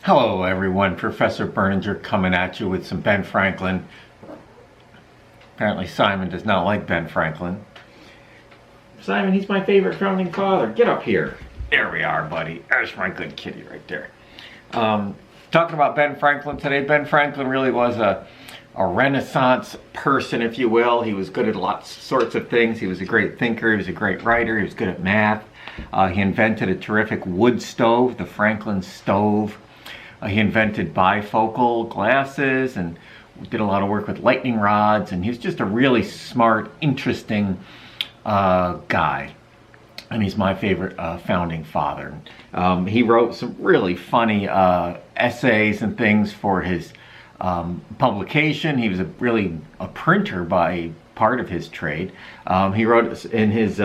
Hello everyone, Professor Berninger coming at you with some Ben Franklin. Apparently Simon does not like Ben Franklin. Simon, he's my favorite founding father. Get up here. There we are, buddy. There's my good kitty right there. Talking about Ben Franklin today. Ben Franklin really was a Renaissance person, if you will. He was good at lots sorts of things. He was a great thinker. He was a great writer. He was good at math. He invented a terrific wood stove, the Franklin stove. He invented bifocal glasses and did a lot of work with lightning rods, and he was just a really smart, interesting guy. And he's my favorite founding father. He wrote some really funny essays and things for his publication. He was really a printer by part of his trade. He wrote in his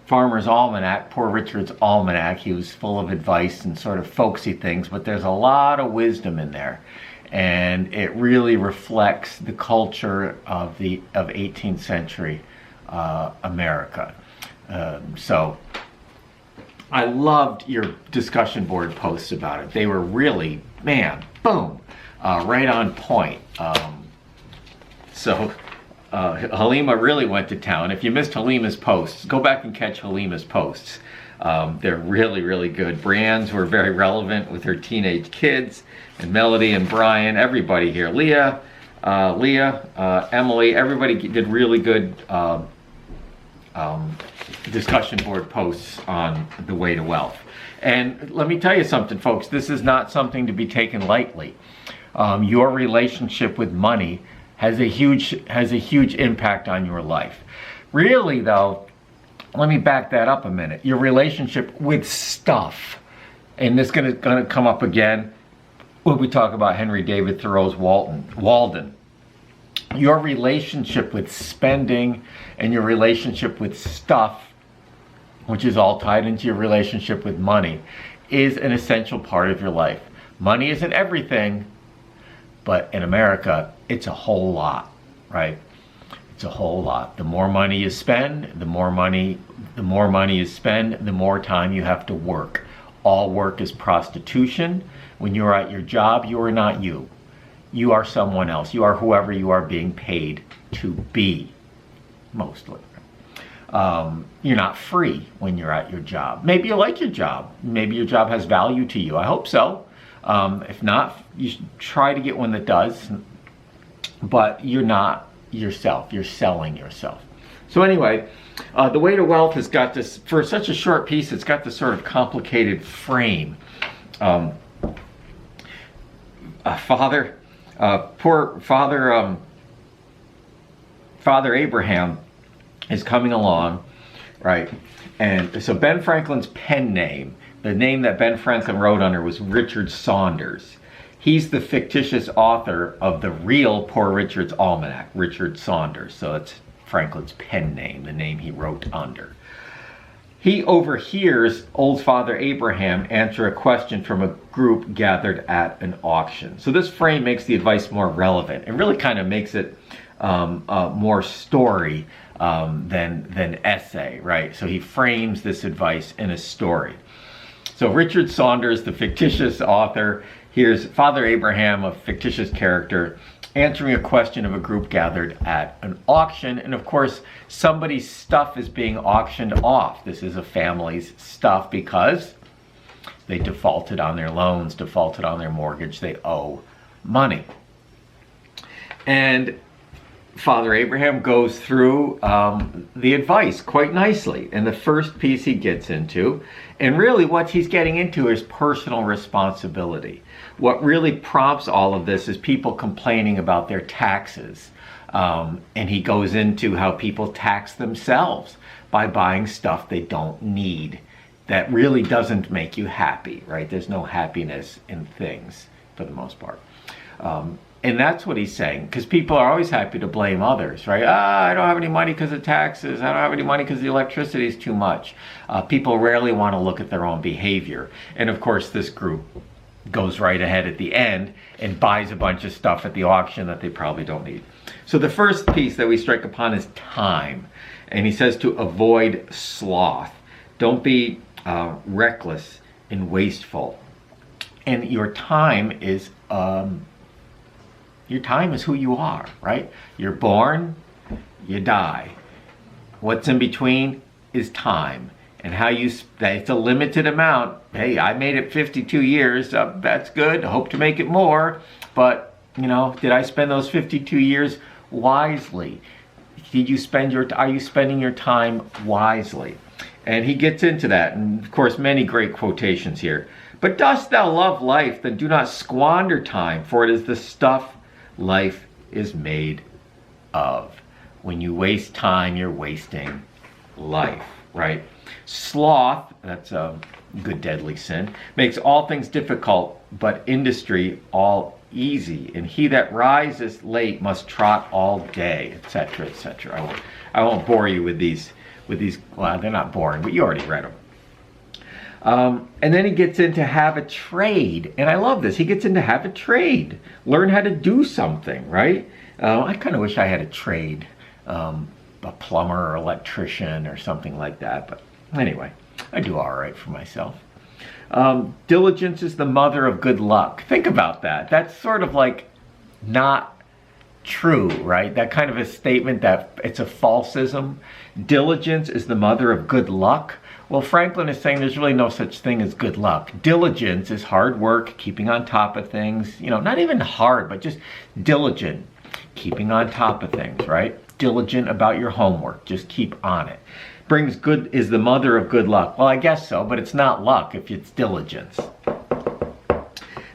Farmer's Almanac, Poor Richard's Almanac. He was full of advice and sort of folksy things, but there's a lot of wisdom in there, and it really reflects the culture of 18th century America. So I loved your discussion board posts about it. They were really, man, boom, right on point. Halima really went to town. If you missed Halima's posts, go back and catch Halima's posts. They're really, really good. Brienne's were very relevant with her teenage kids, and Melody and Brian, everybody here. Leah, Emily, everybody did really good discussion board posts on the way to wealth. And let me tell you something, folks, this is not something to be taken lightly. Your relationship with money has a huge impact on your life. Really though, let me back that up a minute. Your relationship with stuff, and this is gonna come up again when we talk about Henry David Thoreau's Walden. Your relationship with spending and your relationship with stuff, which is all tied into your relationship with money, is an essential part of your life. Money isn't everything, but in America, it's a whole lot, right? It's a whole lot. The more money you spend, the more money you spend, the more time you have to work. All work is prostitution. When you're at your job, you are not you. You are someone else. You are whoever you are being paid to be, mostly. You're not free when you're at your job. Maybe you like your job. Maybe your job has value to you. I hope so. If not, you should try to get one that does, but you're not yourself. You're selling yourself. So anyway, The Way to Wealth has got this, for such a short piece, it's got this sort of complicated frame. Father Abraham is coming along, right? And so Ben Franklin's pen name, the name that Ben Franklin wrote under, was Richard Saunders. He's the fictitious author of the real Poor Richard's Almanac, Richard Saunders. So it's Franklin's pen name, the name he wrote under. He overhears old Father Abraham answer a question from a group gathered at an auction. So this frame makes the advice more relevant. It really kind of makes it more story than essay, right? So he frames this advice in a story. So Richard Saunders, the fictitious author, here's Father Abraham, a fictitious character, answering a question of a group gathered at an auction. And of course, somebody's stuff is being auctioned off. This is a family's stuff because they defaulted on their loans, defaulted on their mortgage. They owe money. And Father Abraham goes through the advice quite nicely. And the first piece he gets into, and really what he's getting into, is personal responsibility. What really prompts all of this is people complaining about their taxes. And he goes into how people tax themselves by buying stuff they don't need. That really doesn't make you happy, right? There's no happiness in things for the most part. And that's what he's saying, because people are always happy to blame others, right? I don't have any money because of taxes. I don't have any money because the electricity is too much. People rarely want to look at their own behavior. And of course, this group goes right ahead at the end and buys a bunch of stuff at the auction that they probably don't need. So the first piece that we strike upon is time. And he says to avoid sloth. Don't be reckless and wasteful. And your time is who you are, right? You're born, you die. What's in between is time. And how it's a limited amount. Hey, I made it 52 years. That's good. I hope to make it more. But, did I spend those 52 years wisely? Are you spending your time wisely? And he gets into that. And of course, many great quotations here. But dost thou love life, then do not squander time, for it is the stuff life is made of. When you waste time, you're wasting life, right? Sloth, that's a good deadly sin, makes all things difficult, but industry all easy. And he that riseth late must trot all day, etc., etc. I won't bore you with these. Well, they're not boring, but you already read them. And then he gets into have a trade. And I love this. He gets into have a trade. Learn how to do something, right? I kind of wish I had a trade. A plumber or electrician or something like that. But anyway, I do all right for myself. Diligence is the mother of good luck. Think about that. That's sort of like not true, right? That kind of a statement that it's a falsism. Diligence is the mother of good luck. Well, Franklin is saying there's really no such thing as good luck. Diligence is hard work, keeping on top of things, not even hard, but just diligent, keeping on top of things, right? Diligent about your homework, just keep on it. Is the mother of good luck. Well, I guess so, but it's not luck if it's diligence.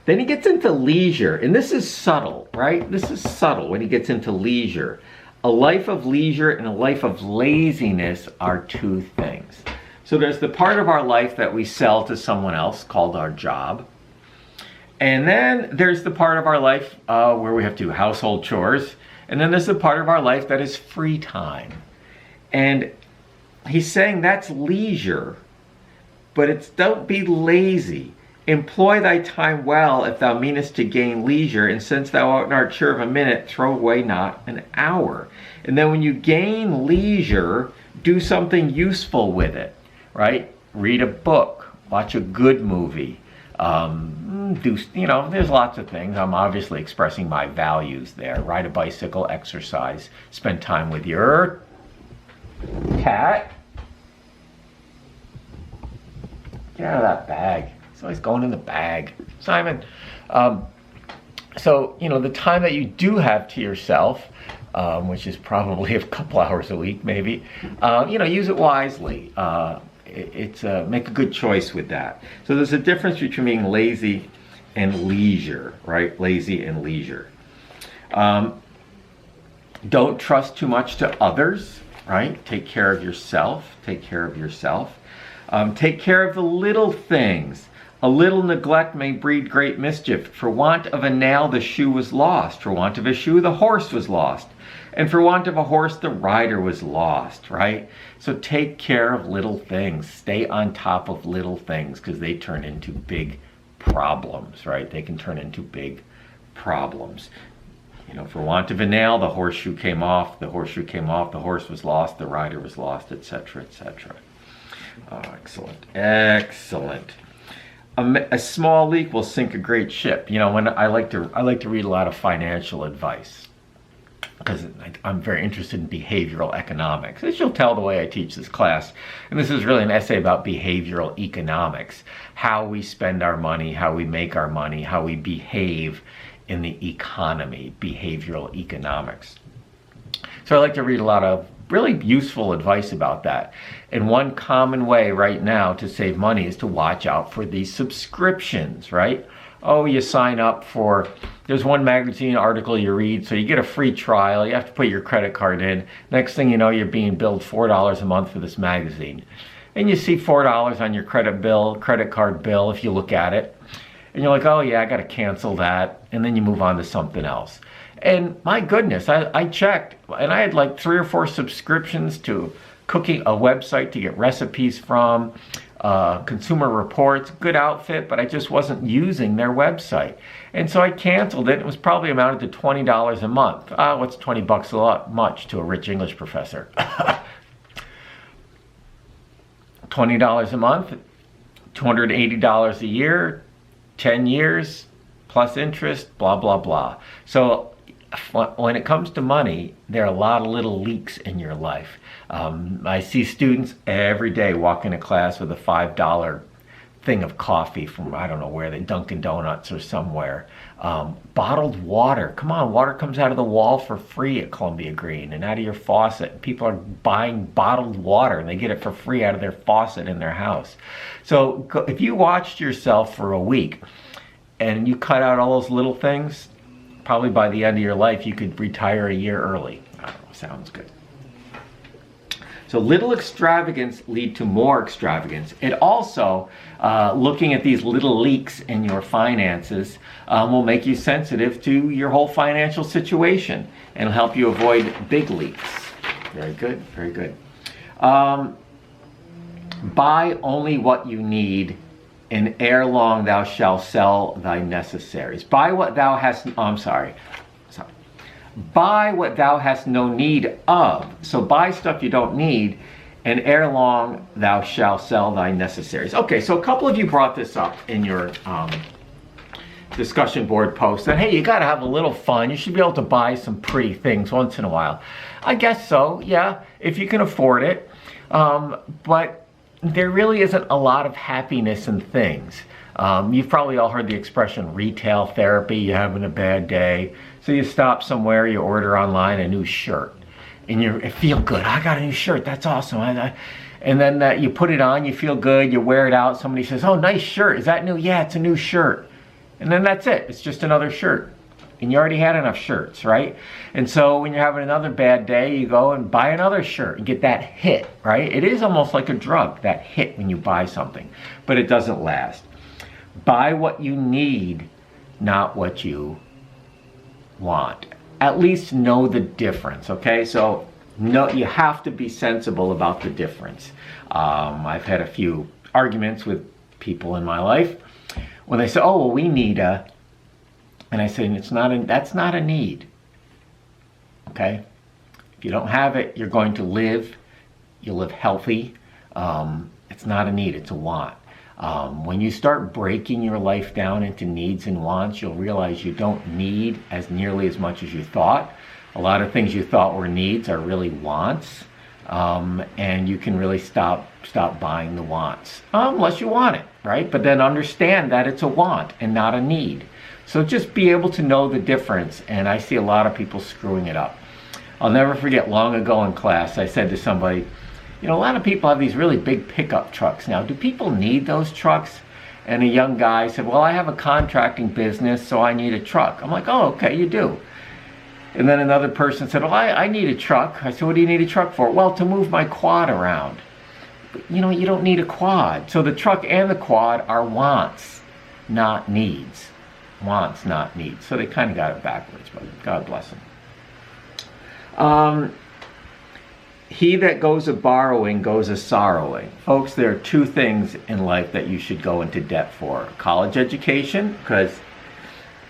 Then he gets into leisure, and this is subtle, right? This is subtle when he gets into leisure. A life of leisure and a life of laziness are two things. So there's the part of our life that we sell to someone else called our job. And then there's the part of our life where we have to do household chores. And then there's the part of our life that is free time. And he's saying that's leisure, but it's don't be lazy. Employ thy time well if thou meanest to gain leisure, and since thou art sure of a minute, throw away not an hour. And then when you gain leisure, do something useful with it, right? Read a book, watch a good movie, there's lots of things. I'm obviously expressing my values there. Ride a bicycle, exercise, spend time with your cat. Get out of that bag. It's always going in the bag. Simon. So, the time that you do have to yourself, which is probably a couple hours a week maybe, use it wisely. Make a good choice with that. So there's a difference between being lazy and leisure, right? Lazy and leisure. Don't trust too much to others, right? Take care of yourself. Take care of yourself. Take care of the little things. A little neglect may breed great mischief. For want of a nail, the shoe was lost. For want of a shoe, the horse was lost. And for want of a horse, the rider was lost, right? So take care of little things. Stay on top of little things because they turn into big problems, right? They can turn into big problems. For want of a nail, the horseshoe came off. The horseshoe came off. The horse was lost. The rider was lost, etc., etc. Oh, excellent. Excellent. A small leak will sink a great ship. When I like to read a lot of financial advice because I'm very interested in behavioral economics. As you'll tell the way I teach this class, and this is really an essay about behavioral economics, how we spend our money, how we make our money, how we behave in the economy, behavioral economics. So I like to read a lot of really useful advice about that. And one common way right now to save money is to watch out for these subscriptions, right? Oh, you sign up for, there's one magazine article you read, so you get a free trial, you have to put your credit card in. Next thing you know, you're being billed $4 a month for this magazine. And you see $4 on your credit card bill if you look at it. And you're like, oh yeah, I gotta cancel that. And then you move on to something else. And my goodness, I checked, and I had like 3 or 4 subscriptions to a website to get recipes from, Consumer Reports, good outfit, but I just wasn't using their website. And so I canceled it. It was probably amounted to $20 a month. What's $20 a lot? Much to a rich English professor. $20 a month, $280 a year, 10 years plus interest, blah, blah, blah. So when it comes to money, there are a lot of little leaks in your life. I see students every day walking to class with a $5 thing of coffee from, I don't know where, they Dunkin' Donuts or somewhere. Bottled water. Come on, water comes out of the wall for free at Columbia Green and out of your faucet. People are buying bottled water and they get it for free out of their faucet in their house. So if you watched yourself for a week and you cut out all those little things, probably by the end of your life you could retire a year early. I don't know, sounds good. So little extravagance lead to more extravagance. It also, looking at these little leaks in your finances, will make you sensitive to your whole financial situation and help you avoid big leaks. Very good, very good. Buy only what you need, and ere long thou shalt sell thy necessaries. Buy what thou hast, buy what thou hast no need of. So buy stuff you don't need, and ere long thou shalt sell thy necessaries. Okay, so a couple of you brought this up in your discussion board post that, hey, you got to have a little fun. You should be able to buy some pretty things once in a while. I guess so, yeah, if you can afford it. But there really isn't a lot of happiness in things. You've probably all heard the expression retail therapy. You're having a bad day, so you stop somewhere, you order online a new shirt, and you feel good. I got a new shirt, that's awesome. And then you put it on, you feel good, you wear it out, somebody says, oh, nice shirt, is that new? Yeah, it's a new shirt. And then that's it, it's just another shirt. And you already had enough shirts, right? And so when you're having another bad day, you go and buy another shirt and get that hit, right? It is almost like a drug, that hit when you buy something, but it doesn't last. Buy what you need, not what you want. At least know the difference, okay? So no, you have to be sensible about the difference. I've had a few arguments with people in my life when they say, oh, well, we need a, and I say, that's not a need, okay? If you don't have it, you're going to live, you'll live healthy. It's not a need, it's a want. When you start breaking your life down into needs and wants, you'll realize you don't need as nearly as much as you thought. A lot of things you thought were needs are really wants, and you can really stop buying the wants, unless you want it, right? But then understand that it's a want and not a need. So just be able to know the difference, and I see a lot of people screwing it up. I'll never forget, long ago in class, I said to somebody, you know, a lot of people have these really big pickup trucks now. Do people need those trucks? And a young guy said, well, I have a contracting business, so I need a truck. I'm like, oh, okay, you do. And then another person said, well, I need a truck. I said, what do you need a truck for? Well, to move my quad around. But, you know, you don't need a quad. So the truck and the quad are wants, not needs. Wants, not needs. So they kind of got it backwards, but God bless them. He that goes a borrowing goes a sorrowing. Folks, there are two things in life that you should go into debt for. College education, because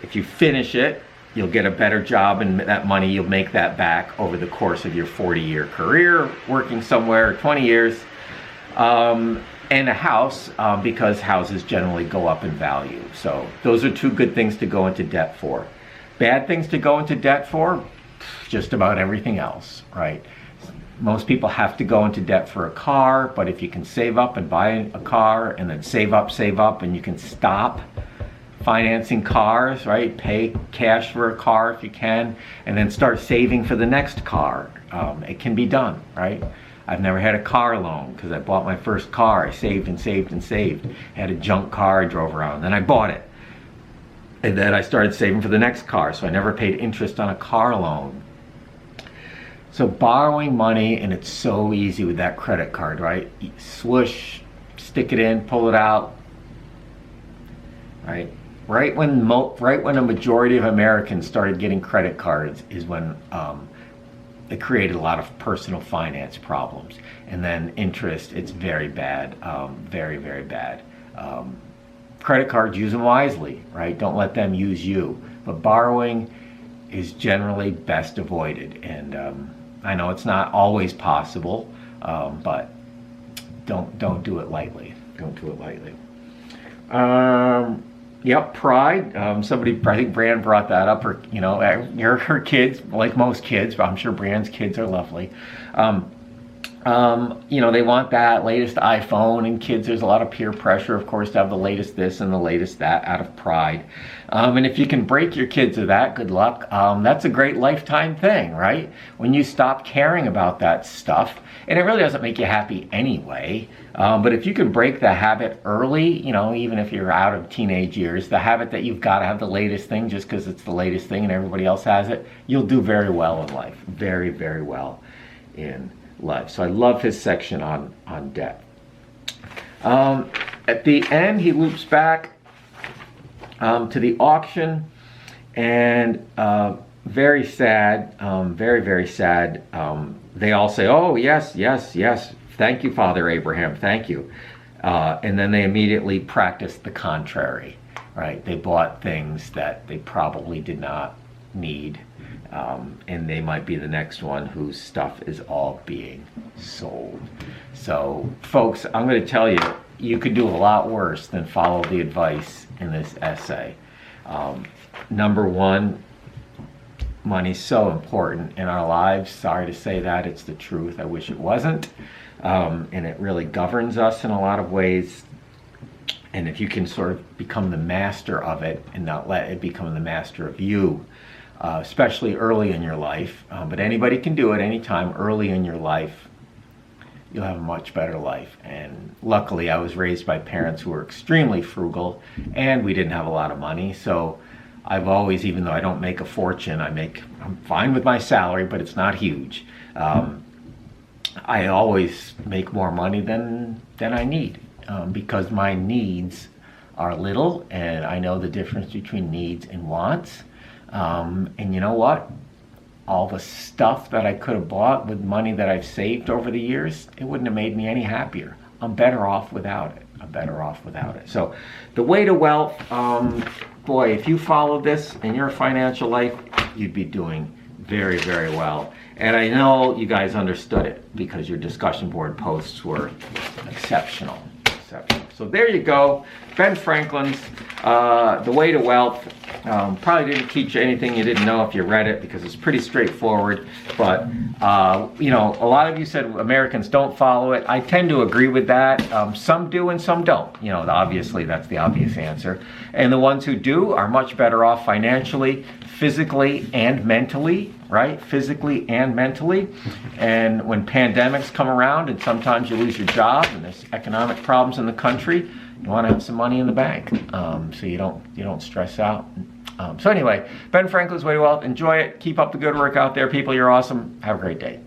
if you finish it, you'll get a better job, and that money, you'll make that back over the course of your 40-year career, working somewhere, 20 years. And a house, because houses generally go up in value. So those are two good things to go into debt for. Bad things to go into debt for, just about everything else, right? Most people have to go into debt for a car, but if you can save up and buy a car, and then save up, and you can stop financing cars, right? Pay cash for a car if you can, and then start saving for the next car. It can be done, right? I've never had a car loan because I bought my first car. I saved and saved and saved. I had a junk car I drove around, then I bought it. And then I started saving for the next car, so I never paid interest on a car loan. So borrowing money, and it's so easy with that credit card, right? Swoosh, stick it in, pull it out, right? Right when a majority of Americans started getting credit cards is when it created a lot of personal finance problems. And then interest, it's very bad, very, very bad. Credit cards, use them wisely, right? Don't let them use you. But borrowing is generally best avoided. And I know it's not always possible, but don't do it lightly. Don't do it lightly. Yep, pride. Somebody, I think Bran brought that up. Her kids, like most kids, but I'm sure Bran's kids are lovely. They want that latest iPhone, and kids, there's a lot of peer pressure, of course, to have the latest this and the latest that out of pride. And if you can break your kids of that, good luck. That's a great lifetime thing, right? When you stop caring about that stuff, and it really doesn't make you happy anyway. But if you can break the habit early, even if you're out of teenage years, the habit that you've got to have the latest thing just because it's the latest thing and everybody else has it, you'll do very well in life. Very, very well in life. So I love his section on debt. At the end, he loops back to the auction, and very sad, very, very sad. They all say, oh, yes, yes, yes. Thank you, Father Abraham. Thank you. And then they immediately practiced the contrary, right? They bought things that they probably did not need. And they might be the next one whose stuff is all being sold. So, folks, I'm going to tell you, you could do a lot worse than follow the advice in this essay. Number one, money's so important in our lives. Sorry to say that. It's the truth. I wish it wasn't. And it really governs us in a lot of ways. And if you can sort of become the master of it and not let it become the master of you, especially early in your life, but anybody can do it anytime early in your life, you'll have a much better life. And luckily, I was raised by parents who were extremely frugal, and we didn't have a lot of money. So I've always, even though I don't make a fortune, I'm fine with my salary, but it's not huge. I always make more money than I need, because my needs are little, and I know the difference between needs and wants. And you know what? All the stuff that I could have bought with money that I've saved over the years, it wouldn't have made me any happier. I'm better off without it. So the way to wealth, boy, if you follow this in your financial life, you'd be doing very, very well. And I know you guys understood it because your discussion board posts were exceptional. So there you go. Ben Franklin's The Way to Wealth. Probably didn't teach you anything you didn't know if you read it, because it's pretty straightforward. But, a lot of you said Americans don't follow it. I tend to agree with that. Some do and some don't. Obviously that's the obvious answer. And the ones who do are much better off financially, physically, and mentally, right? Physically and mentally. And when pandemics come around and sometimes you lose your job and there's economic problems in the country, you want to have some money in the bank, so you don't stress out. So anyway, Ben Franklin's Way to Wealth. Enjoy it. Keep up the good work out there, people. You're awesome. Have a great day.